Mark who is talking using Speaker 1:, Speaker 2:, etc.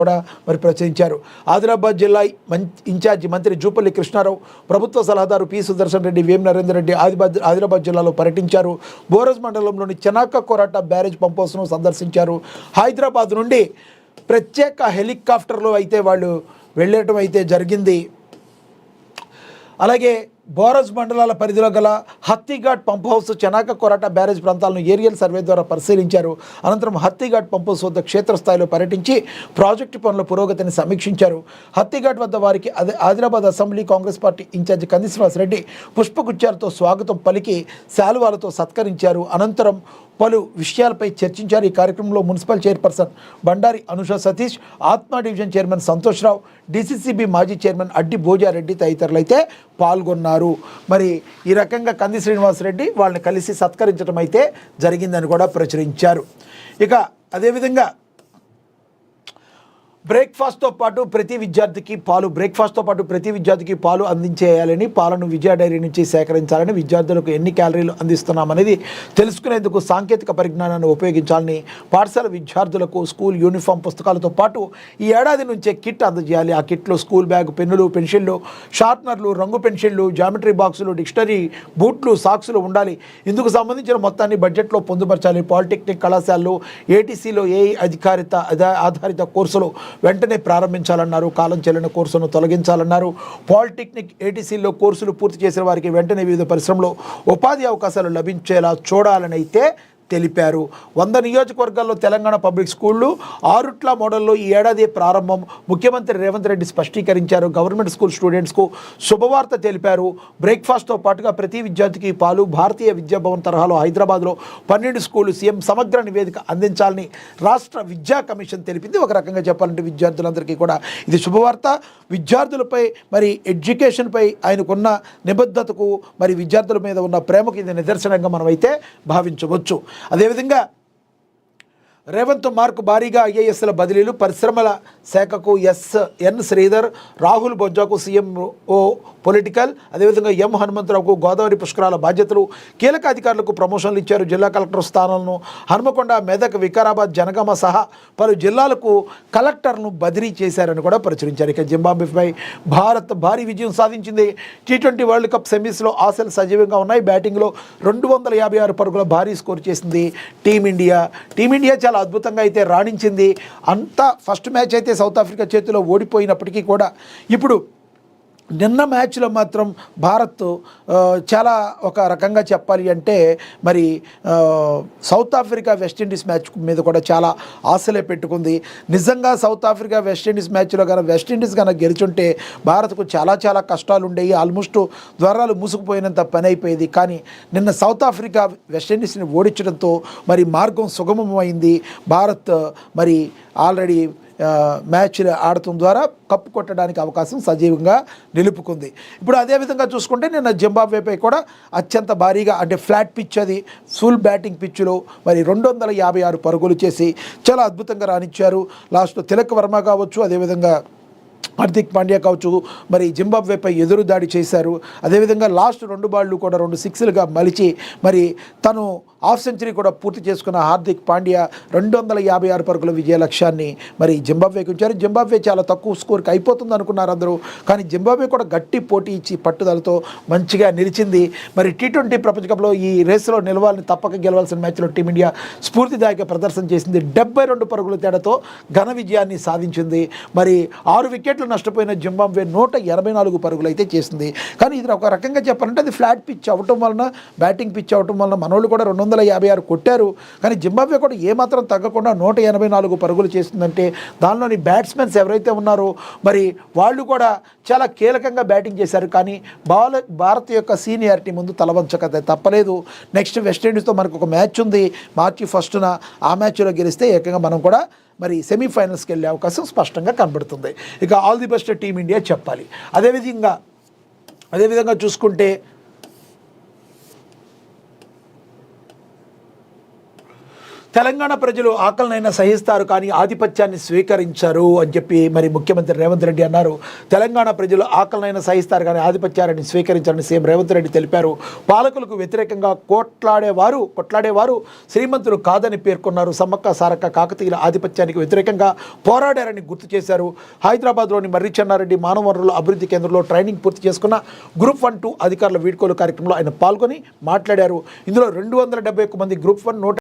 Speaker 1: కూడా మరి ప్రచురించారు. ఆదిలాబాద్ జిల్లా ఇన్ఛార్జి మంత్రి జూపల్లి కృష్ణారావు, ప్రభుత్వ సలహాదారు పి సుదర్శన్ రెడ్డి, వేం నరేందర్ రెడ్డి ఆదిలాబాద్ జిల్లాలో పర్యటించారు. బోరజ్ మండలంలోని చెనాక కొరాట బ్యారేజ్ పంప్ హౌస్ను సందర్శించారు. హైదరాబాద్ నుండి ప్రత్యేక హెలికాప్టర్లో అయితే వాళ్ళు వెళ్ళటం అయితే జరిగింది. అలాగే బోరజ్ మండలాల పరిధిలో గల హత్తిఘాట్ pump house, Chanaka Korata barrage ప్రాంతాలను ఏరియల్ సర్వే ద్వారా పరిశీలించారు. అనంతరం హత్తిఘాట్ పంప్ హౌస్ వద్ద క్షేత్రస్థాయిలో పర్యటించి ప్రాజెక్టు పనుల పురోగతిని సమీక్షించారు. హత్తిఘాట్ వద్ద వారికి Adilabad assembly Congress party incharge కంది శ్రీనివాసరెడ్డి పుష్పగుచ్చాలతో స్వాగతం పలికి శాలువాలతో సత్కరించారు. అనంతరం పలు విషయాలపై చర్చించారు. ఈ కార్యక్రమంలో మున్సిపల్ చైర్పర్సన్ బండారి అనుష సతీష్, ఆత్మా డివిజన్ చైర్మన్ సంతోష్రావు, డిసిసిబి మాజీ చైర్మన్ అడ్డి భోజారెడ్డి తదితరులు అయితే పాల్గొన్నారు. మరి ఈ రకంగా కంది శ్రీనివాసరెడ్డి వాళ్ళని కలిసి సత్కరించడం అయితే జరిగిందని కూడా ప్రచురించారు. ఇక అదేవిధంగా బ్రేక్ఫాస్ట్తో పాటు ప్రతి విద్యార్థికి పాలు అందించేయాలని, పాలను విజయ డైరీ నుంచి సేకరించాలని, విద్యార్థులకు ఎన్ని క్యాలరీలు అందిస్తున్నామనేది తెలుసుకునేందుకు సాంకేతిక పరిజ్ఞానాన్ని ఉపయోగించాలని, పాఠశాల విద్యార్థులకు స్కూల్ యూనిఫామ్ పుస్తకాలతో పాటు ఈ ఏడాది నుంచే కిట్ అందజేయాలి. ఆ కిట్లో స్కూల్ బ్యాగ్, పెన్నులు, పెన్సిళ్ళు, షార్ప్నర్లు, రంగు పెన్సిళ్ళు, జామెట్రీ బాక్సులు, డిక్షనరీ, బూట్లు, సాక్సులు ఉండాలి. ఇందుకు సంబంధించిన మొత్తాన్ని బడ్జెట్లో పొందుపరచాలి. పాలిటెక్నిక్ కళాశాలలు, ఏటీసీలో ఏఐ ఆధారిత కోర్సులు వెంటనే ప్రారంభించాలన్నారు. కాలం చెల్లిన కోర్సును తొలగించాలన్నారు. పాలిటెక్నిక్, ఏటీసీల్లో కోర్సులు పూర్తి చేసిన వారికి వెంటనే వివిధ పరిశ్రమలో ఉపాధి అవకాశాలు లభించేలా చూడాలని అయితే తెలిపారు. 100 నియోజకవర్గాల్లో తెలంగాణ పబ్లిక్ స్కూళ్లు 6 మోడల్లో ఈ ఏడాది ప్రారంభం. ముఖ్యమంత్రి రేవంత్ రెడ్డి స్పష్టీకరించారు. గవర్నమెంట్ స్కూల్ స్టూడెంట్స్కు శుభవార్త తెలిపారు. బ్రేక్ఫాస్ట్తో పాటుగా ప్రతి విద్యార్థికి పాలు. భారతీయ విద్యాభవన్ తరహాలో హైదరాబాద్లో 12 స్కూళ్లు సీఎం సమగ్ర నివేదిక అందించాలని రాష్ట్ర విద్యా కమిషన్ తెలిపింది. ఒక రకంగా చెప్పాలంటే విద్యార్థులందరికీ కూడా ఇది శుభవార్త. విద్యార్థులపై మరి ఎడ్యుకేషన్పై ఆయనకున్న నిబద్ధతకు, మరి విద్యార్థుల మీద ఉన్న ప్రేమకు ఇది నిదర్శనంగా మనమైతే భావించవచ్చు. అదేవిధంగా రేవంత్ మార్కు భారీగా ఐఏఎస్ల బదిలీలు. పరిశ్రమల శాఖకు ఎన్ శ్రీధర్, రాహుల్ బొజ్జాకు సీఎంఓ పొలిటికల్, అదేవిధంగా ఎం హనుమంతరావుకు గోదావరి పుష్కరాల బాధ్యతలు. కీలక అధికారులకు ప్రమోషన్లు ఇచ్చారు. జిల్లా కలెక్టర్ స్థానాలను హన్మకొండ, మెదక్, వికారాబాద్, జనగామ సహా పలు జిల్లాలకు కలెక్టర్ను బదిలీ చేశారని కూడా ప్రచురించారు. ఇక జింబాబ్వేపై భారత్ భారీ విజయం సాధించింది. T20 వరల్డ్ కప్ సెమీస్లో ఆశలు సజీవంగా ఉన్నాయి. బ్యాటింగ్లో 256 పరుగుల భారీ స్కోర్ చేసింది టీమిండియా చాలా అద్భుతంగా అయితే రాణించింది. అంతా ఫస్ట్ మ్యాచ్ అయితే సౌత్ ఆఫ్రికా చేతిలో ఓడిపోయినప్పటికీ కూడా ఇప్పుడు నిన్న మ్యాచ్లో మాత్రం భారత్ చాలా ఒక రకంగా చెప్పాలి అంటే మరి సౌత్ ఆఫ్రికా వెస్టిండీస్ మ్యాచ్ మీద కూడా చాలా ఆశలే పెట్టుకుంది. నిజంగా సౌత్ ఆఫ్రికా వెస్టిండీస్ మ్యాచ్లో కనుక వెస్టిండీస్ కనుక గెలుచుంటే భారత్కు చాలా కష్టాలు ఉండేవి. ఆల్మోస్ట్ ద్వారాలు మూసుకుపోయినంత పని అయిపోయేది. కానీ నిన్న సౌత్ ఆఫ్రికా వెస్టిండీస్ని ఓడించడంతో మరి మార్గం సుగమమైంది. భారత్ మరి ఆల్రెడీ మ్యాచ్ ఆడటం ద్వారా కప్పు కొట్టడానికి అవకాశం సజీవంగా నిలుపుకుంది. ఇప్పుడు అదేవిధంగా చూసుకుంటే నిన్న జింబాబ్వేపై కూడా అత్యంత భారీగా అంటే ఫ్లాట్ పిచ్, అది ఫుల్ బ్యాటింగ్ పిచ్లో మరి 256 పరుగులు చేసి చాలా అద్భుతంగా రాణించారు. లాస్ట్లో తిలక్ వర్మ కావచ్చు, అదేవిధంగా హార్దిక్ పాండ్యా కావచ్చు, మరి జింబాబ్వేపై ఎదురు దాడి చేశారు. అదేవిధంగా లాస్ట్ 2 బాళ్ళు కూడా 2 సిక్స్లుగా మలిచి మరి తను హాఫ్ సెంచరీ కూడా పూర్తి చేసుకున్న హార్దిక్ పాండ్యా 256 పరుగుల విజయ లక్ష్యాన్ని మరి జింబాబ్వేకి ఉంచారు. జింబాబ్వే చాలా తక్కువ స్కోర్కి అయిపోతుంది అనుకున్నారు అందరూ. కానీ జింబాబ్వే కూడా గట్టి పోటీ ఇచ్చి పట్టుదలతో మంచిగా నిలిచింది. మరి T20 ప్రపంచ కప్లో ఈ రేసులో నిలవాలని, తప్పక గెలవాల్సిన మ్యాచ్లో టీమిండియా స్ఫూర్తిదాయక ప్రదర్శన చేసింది. 72 పరుగుల తేడాతో ఘన విజయాన్ని సాధించింది. మరి 6 వికెట్లు నష్టపోయిన జింబాబ్వే 184 పరుగులు అయితే చేసింది. కానీ ఇది ఒక రకంగా చెప్పాలంటే అది ఫ్లాట్ పిచ్ అవటం వలన, బ్యాటింగ్ పిచ్ అవటం వలన మనోళ్ళు కూడా 256 కొట్టారు. కానీ జింబాబ్వే కూడా ఏమాత్రం తగ్గకుండా 184 పరుగులు చేసిందంటే దానిలోని బ్యాట్స్మెన్స్ ఎవరైతే ఉన్నారో మరి వాళ్ళు కూడా చాలా కీలకంగా బ్యాటింగ్ చేశారు. కానీ భారత్ యొక్క సీనియారిటీ ముందు తలవంచక తప్పలేదు. నెక్స్ట్ వెస్టిండీస్తో మనకు ఒక మ్యాచ్ ఉంది మార్చి 1న. ఆ మ్యాచ్లో గెలిస్తే ఏకంగా మనం కూడా మరి సెమీఫైనల్స్కి వెళ్ళే అవకాశం స్పష్టంగా కనబడుతుంది. ఇక ఆల్ ది బెస్ట్ టీమిండియా చెప్పాలి. అదేవిధంగా చూసుకుంటే తెలంగాణ ప్రజలు ఆకలినైనా సహిస్తారు కానీ ఆధిపత్యాన్ని స్వీకరించరు అని చెప్పి మరి ముఖ్యమంత్రి రేవంత్ రెడ్డి అన్నారు. తెలంగాణ ప్రజలు ఆకలినైనా సహిస్తారు కానీ ఆధిపత్యాన్ని స్వీకరించారని సీఎం రేవంత్ రెడ్డి తెలిపారు. పాలకులకు వ్యతిరేకంగా కొట్లాడేవారు శ్రీమంతులు కాదని పేర్కొన్నారు. సమ్మక్క సారక్క కాకతీయుల ఆధిపత్యానికి వ్యతిరేకంగా పోరాడారని గుర్తు చేశారు. హైదరాబాద్లోని మర్రి చెన్నారెడ్డి మానవ వనరుల అభివృద్ధి కేంద్రంలో ట్రైనింగ్ పూర్తి చేసుకున్న గ్రూప్ 1, 2 అధికారుల వీడ్కోలు కార్యక్రమంలో ఆయన పాల్గొని మాట్లాడారు. ఇందులో 271 మంది గ్రూప్ 1,